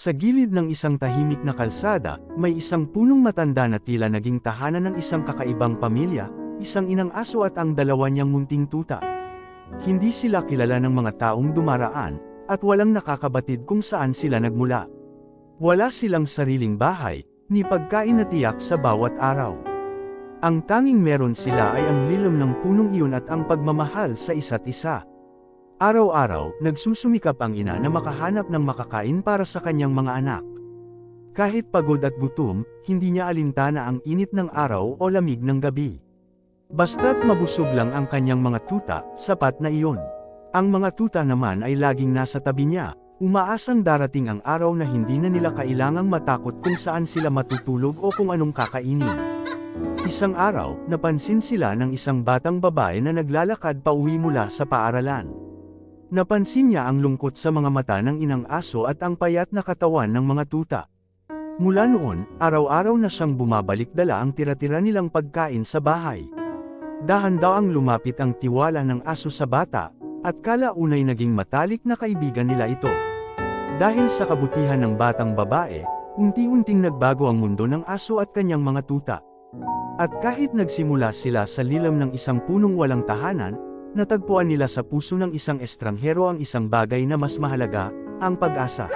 Sa gilid ng isang tahimik na kalsada, may isang punong matanda na tila naging tahanan ng isang kakaibang pamilya, isang inang aso at ang dalawa niyang munting tuta. Hindi sila kilala ng mga taong dumaraan, at walang nakakabatid kung saan sila nagmula. Wala silang sariling bahay, ni pagkain na tiyak sa bawat araw. Ang tanging meron sila ay ang lilim ng punong iyon at ang pagmamahal sa isa't isa. Araw-araw, nagsusumikap ang ina na makahanap ng makakain para sa kanyang mga anak. Kahit pagod at gutom, hindi niya alintana ang init ng araw o lamig ng gabi. Basta't mabusog lang ang kanyang mga tuta, sapat na iyon. Ang mga tuta naman ay laging nasa tabi niya, umaasang darating ang araw na hindi na nila kailangang matakot kung saan sila matutulog o kung anong kakainin. Isang araw, napansin sila ng isang batang babae na naglalakad pauwi mula sa paaralan. Napansin niya ang lungkot sa mga mata ng inang aso at ang payat na katawan ng mga tuta. Mula noon, araw-araw na siyang bumabalik dala ang tira-tira nilang pagkain sa bahay. Dahan-daang lumapit ang tiwala ng aso sa bata, at kalaunay naging matalik na kaibigan nila ito. Dahil sa kabutihan ng batang babae, unti-unting nagbago ang mundo ng aso at kanyang mga tuta. At kahit nagsimula sila sa lilim ng isang punong walang tahanan, natagpuan nila sa puso ng isang estranghero ang isang bagay na mas mahalaga, ang pag-asa.